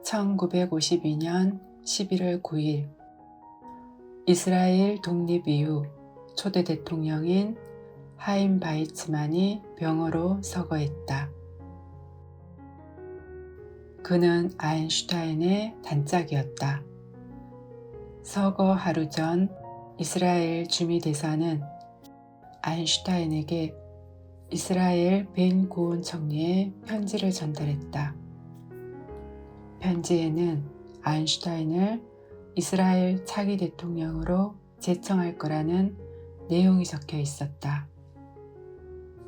1952년 11월 9일 이스라엘 독립 이후 초대 대통령인 하임 바이츠만이 병으로 서거했다. 그는 아인슈타인의 단짝이었다. 서거 하루 전 이스라엘 주미대사는 아인슈타인에게 이스라엘 벤 구온 총리의 편지를 전달했다. 편지에는 아인슈타인을 이스라엘 차기 대통령으로 제청할 거라는 내용이 적혀 있었다.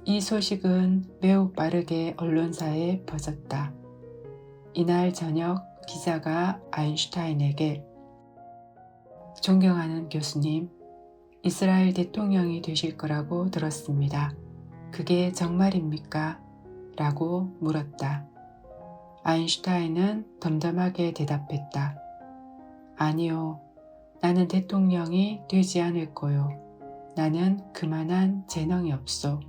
이 소식은 매우 빠르게 언론사에 퍼졌다. 이날 저녁 기자가 아인슈타인에게 존경하는 교수님, 이스라엘 대통령이 되실 거라고 들었습니다. 그게 정말입니까? 라고 물었다. 아인슈타인은 덤덤하게 대답했다. 아니요, 나는 대통령이 되지 않을 거요. 나는 그만한 재능이 없소.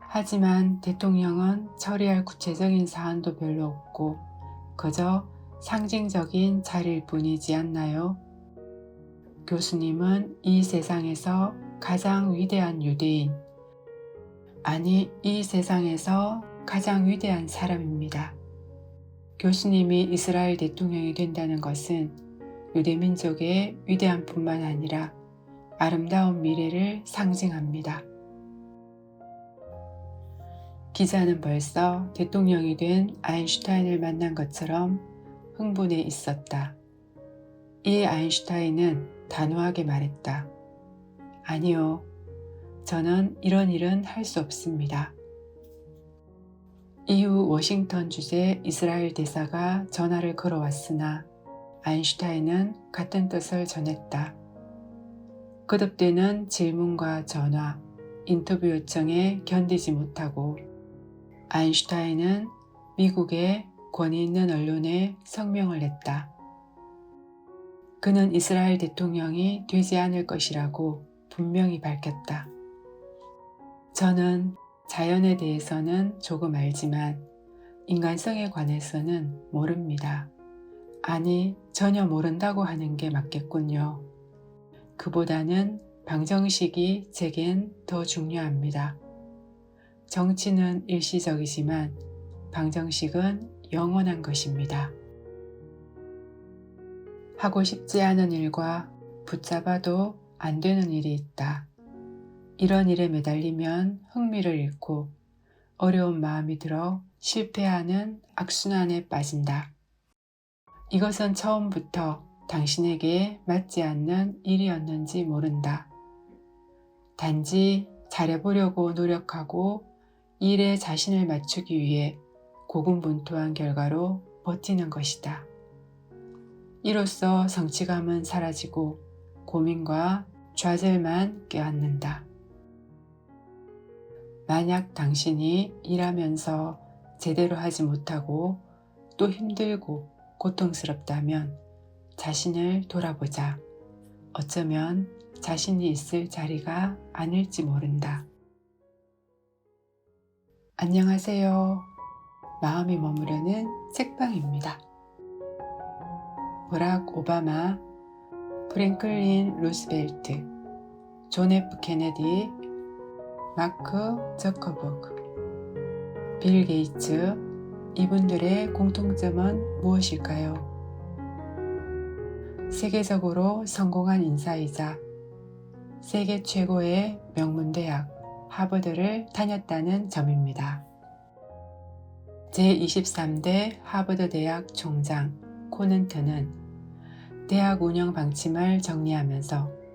하지만 대통령은 처리할 구체적인 사안도 별로 없고 그저 상징적인 자리일 뿐이지 않나요? 교수님은 이 세상에서 가장 위대한 유대인, 아니 이 세상에서 가장 위대한 사람입니다. 교수님이 이스라엘 대통령이 된다는 것은 유대민족의 위대함 뿐만 아니라 아름다운 미래를 상징합니다. 기자는 벌써 대통령이 된 아인슈타인을 만난 것처럼 흥분해 있었다. 이 아인슈타인은 단호하게 말했다. 아니요, 저는 이런 일은 할 수 없습니다. 이후 워싱턴 주재 이스라엘 대사가 전화를 걸어왔으나 아인슈타인은 같은 뜻을 전했다. 거듭되는 질문과 전화, 인터뷰 요청에 견디지 못하고 아인슈타인은 미국의 권위 있는 언론에 성명을 냈다. 그는 이스라엘 대통령이 되지 않을 것이라고 분명히 밝혔다. 저는 자연에 대해서는 조금 알지만 인간성에 관해서는 모릅니다. 아니, 전혀 모른다고 하는 게 맞겠군요. 그보다는 방정식이 제겐 더 중요합니다. 정치는 일시적이지만 방정식은 영원한 것입니다. 하고 싶지 않은 일과 붙잡아도 안 되는 일이 있다. 이런 일에 매달리면 흥미를 잃고 어려운 마음이 들어 실패하는 악순환에 빠진다. 이것은 처음부터 당신에게 맞지 않는 일이었는지 모른다. 단지 잘해보려고 노력하고 일에 자신을 맞추기 위해 고군분투한 결과로 버티는 것이다. 이로써 성취감은 사라지고 고민과 좌절만 껴안는다. 만약 당신이 일하면서 제대로 하지 못하고 또 힘들고 고통스럽다면 자신을 돌아보자. 어쩌면 자신이 있을 자리가 아닐지 모른다. 안녕하세요. 마음이 머무르는 책방입니다. 버락 오바마, 프랭클린 루스벨트, 존 F 케네디, 마크 저커버그, 빌 게이츠, 이분들의 공통점은 무엇일까요? 세계적으로 성공한 인사이자 세계 최고의 명문대학 하버드를 다녔다는 점입니다. 제23대 하버드 대학 총장 코넌트는 대학 운영 방침을 정리하면서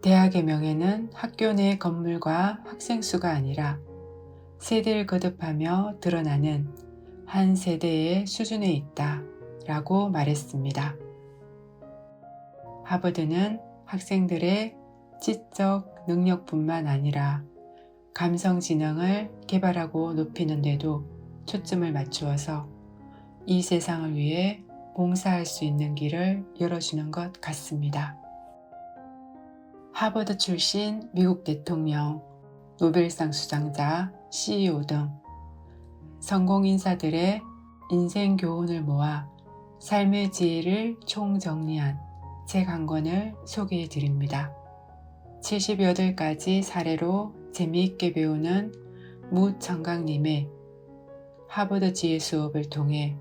대학의 명예는 학교 내 건물과 학생 수가 아니라 세대를 거듭하며 드러나는 한 세대의 수준에 있다 라고 말했습니다. 하버드는 학생들의 지적 능력뿐만 아니라 감성 지능을 개발하고 높이는 데도 초점을 맞추어서 이 세상을 위해 봉사할 수 있는 길을 열어주는 것 같습니다. 하버드 출신 미국 대통령, 노벨상 수상자, CEO 등 성공 인사들의 인생 교훈을 모아 삶의 지혜를 총정리한 책 한 권을 소개해 드립니다. 78가지 사례로 재미있게 배우는 무청강님의 하버드 지혜 수업을 통해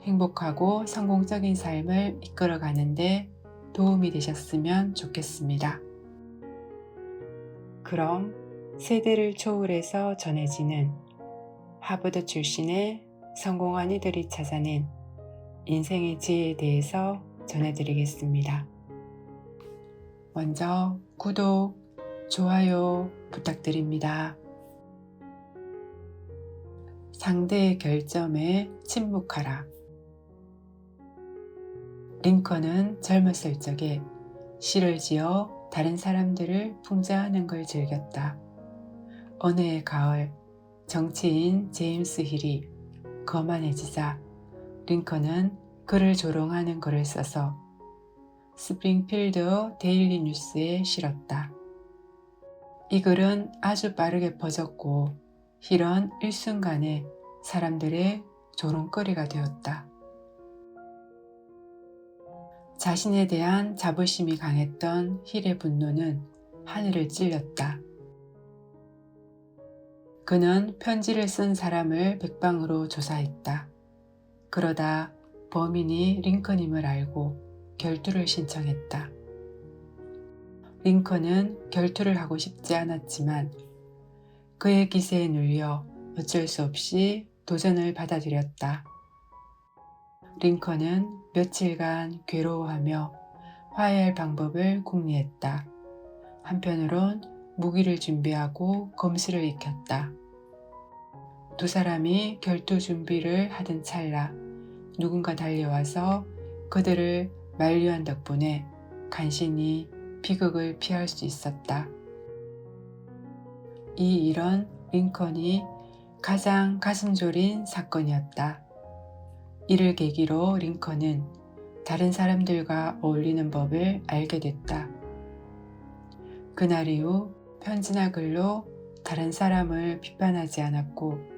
행복하고 성공적인 삶을 이끌어가는데 도움이 되셨으면 좋겠습니다. 그럼 세대를 초월해서 전해지는 하버드 출신의 성공한 이들이 찾아낸 인생의 지혜에 대해서 전해드리겠습니다. 먼저 구독, 좋아요 부탁드립니다. 상대의 결점에 침묵하라. 링컨은 젊었을 적에 시를 지어 다른 사람들을 풍자하는 걸 즐겼다. 어느 해 가을, 정치인 제임스 힐이 거만해지자 링컨은 그를 조롱하는 글을 써서 스프링필드 데일리 뉴스에 실었다. 이 글은 아주 빠르게 퍼졌고 힐은 일순간에 사람들의 조롱거리가 되었다. 자신에 대한 자부심이 강했던 힐의 분노는 하늘을 찔렸다. 그는 편지를 쓴 사람을 백방으로 조사했다. 그러다 범인이 링컨임을 알고 결투를 신청했다. 링컨은 결투를 하고 싶지 않았지만 그의 기세에 눌려 어쩔 수 없이 도전을 받아들였다. 링컨은 며칠간 괴로워하며 화해할 방법을 궁리했다. 한편으론 무기를 준비하고 검수를 익혔다. 두 사람이 결투 준비를 하던 찰나 누군가 달려와서 그들을 만류한 덕분에 간신히 비극을 피할 수 있었다. 이 일은 링컨이 가장 가슴 졸인 사건이었다. 이를 계기로 링컨은 다른 사람들과 어울리는 법을 알게 됐다. 그날 이후 편지나 글로 다른 사람을 비판하지 않았고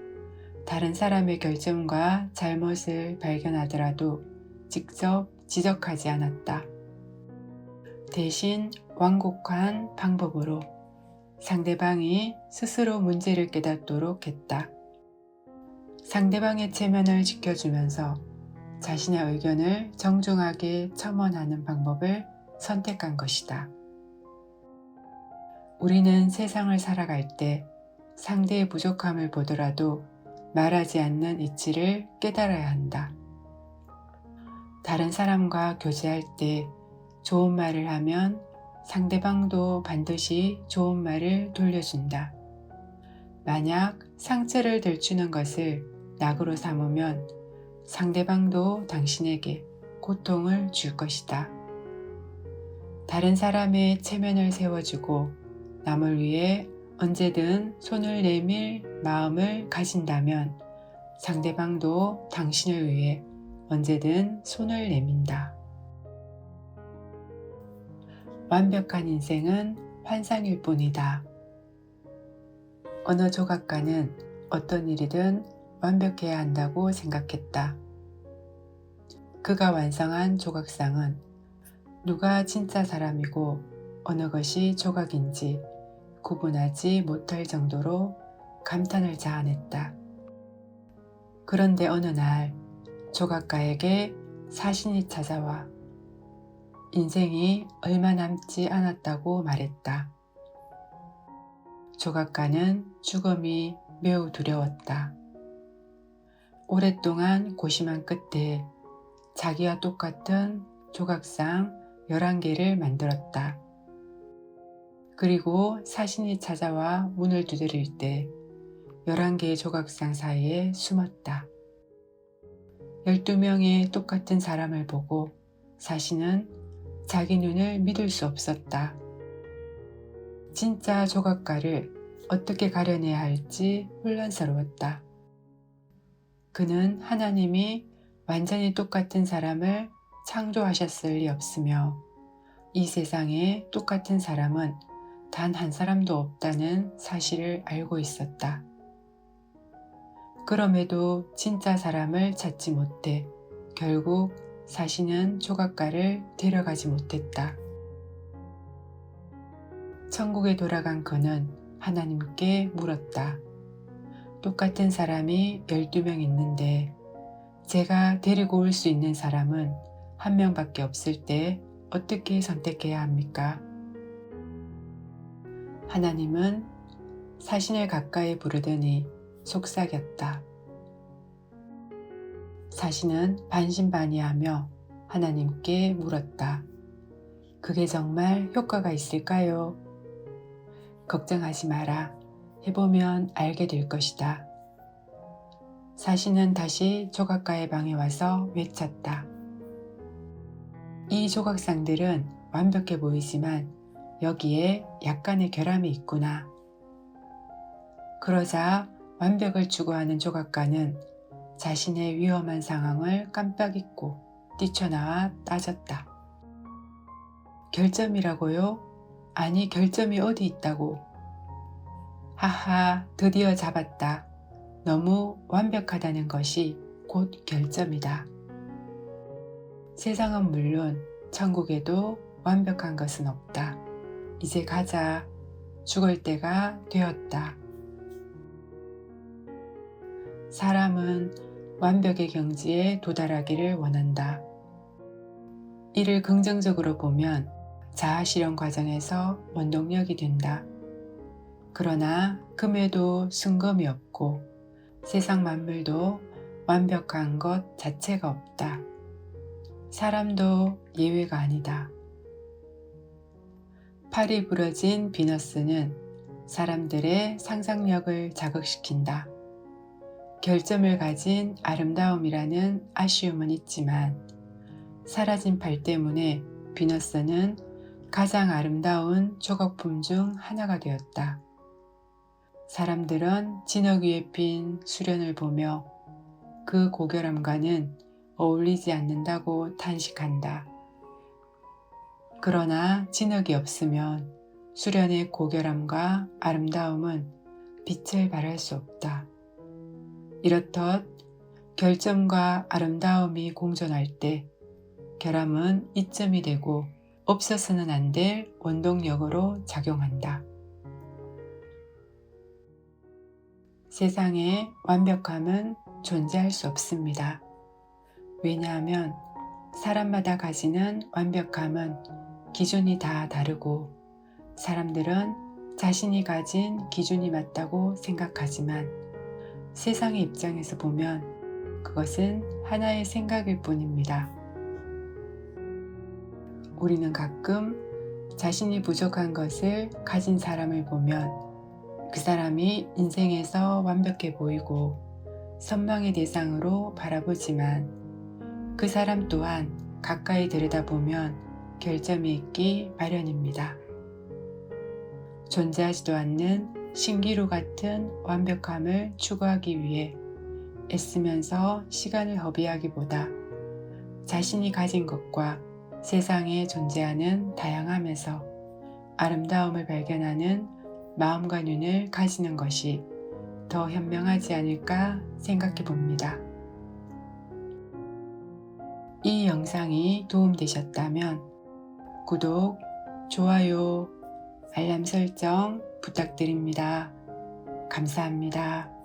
다른 사람의 결점과 잘못을 발견하더라도 직접 지적하지 않았다. 대신 완곡한 방법으로 상대방이 스스로 문제를 깨닫도록 했다. 상대방의 체면을 지켜주면서 자신의 의견을 정중하게 첨언하는 방법을 선택한 것이다. 우리는 세상을 살아갈 때 상대의 부족함을 보더라도 말하지 않는 이치를 깨달아야 한다. 다른 사람과 교제할 때 좋은 말을 하면 상대방도 반드시 좋은 말을 돌려준다. 만약 상처를 들추는 것을 낙으로 삼으면 상대방도 당신에게 고통을 줄 것이다. 다른 사람의 체면을 세워주고 남을 위해 언제든 손을 내밀 마음을 가진다면 상대방도 당신을 위해 언제든 손을 내민다. 완벽한 인생은 환상일 뿐이다. 어느 조각가는 어떤 일이든 완벽해야 한다고 생각했다. 그가 완성한 조각상은 누가 진짜 사람이고 어느 것이 조각인지 구분하지 못할 정도로 감탄을 자아냈다. 그런데 어느 날 조각가에게 사신이 찾아와 인생이 얼마 남지 않았다고 말했다. 조각가는 죽음이 매우 두려웠다. 오랫동안 고심한 끝에 자기와 똑같은 조각상 11개를 만들었다. 그리고 사신이 찾아와 문을 두드릴 때 11개의 조각상 사이에 숨었다. 12명의 똑같은 사람을 보고 사신은 자기 눈을 믿을 수 없었다. 진짜 조각가를 어떻게 가려내야 할지 혼란스러웠다. 그는 하나님이 완전히 똑같은 사람을 창조하셨을 리 없으며 이 세상에 똑같은 사람은 단 한 사람도 없다는 사실을 알고 있었다. 그럼에도 진짜 사람을 찾지 못해 결국 사시는 조각가를 데려가지 못했다. 천국에 돌아간 그는 하나님께 물었다. 똑같은 사람이 12명 있는데 제가 데리고 올 수 있는 사람은 한 명밖에 없을 때 어떻게 선택해야 합니까? 하나님은 사신을 가까이 부르더니 속삭였다. 사신은 반신반의하며 하나님께 물었다. 그게 정말 효과가 있을까요? 걱정하지 마라. 해보면 알게 될 것이다. 사신은 다시 조각가의 방에 와서 외쳤다. 이 조각상들은 완벽해 보이지만 여기에 약간의 결함이 있구나. 그러자 완벽을 추구하는 조각가는 자신의 위험한 상황을 깜빡 잊고 뛰쳐나와 따졌다. 결점이라고요? 아니, 결점이 어디 있다고? 하하, 드디어 잡았다. 너무 완벽하다는 것이 곧 결점이다. 세상은 물론 천국에도 완벽한 것은 없다. 이제 가자. 죽을 때가 되었다. 사람은 완벽의 경지에 도달하기를 원한다. 이를 긍정적으로 보면 자아실현 과정에서 원동력이 된다. 그러나 금에도 순금이 없고 세상 만물도 완벽한 것 자체가 없다. 사람도 예외가 아니다. 팔이 부러진 비너스는 사람들의 상상력을 자극시킨다. 결점을 가진 아름다움이라는 아쉬움은 있지만 사라진 팔 때문에 비너스는 가장 아름다운 조각품 중 하나가 되었다. 사람들은 진흙 위에 핀 수련을 보며 그 고결함과는 어울리지 않는다고 탄식한다. 그러나 진흙이 없으면 수련의 고결함과 아름다움은 빛을 발할 수 없다. 이렇듯 결점과 아름다움이 공존할 때 결함은 이점이 되고 없어서는 안 될 원동력으로 작용한다. 세상에 완벽함은 존재할 수 없습니다. 왜냐하면 사람마다 가지는 완벽함은 기준이 다 다르고 사람들은 자신이 가진 기준이 맞다고 생각하지만 세상의 입장에서 보면 그것은 하나의 생각일 뿐입니다. 우리는 가끔 자신이 부족한 것을 가진 사람을 보면 그 사람이 인생에서 완벽해 보이고 선망의 대상으로 바라보지만 그 사람 또한 가까이 들여다보면 결점이 있기 마련입니다. 존재하지도 않는 신기루 같은 완벽함을 추구하기 위해 애쓰면서 시간을 허비하기보다 자신이 가진 것과 세상에 존재하는 다양함에서 아름다움을 발견하는 마음과 눈을 가지는 것이 더 현명하지 않을까 생각해 봅니다. 이 영상이 도움되셨다면 구독, 좋아요, 알람 설정 부탁드립니다. 감사합니다.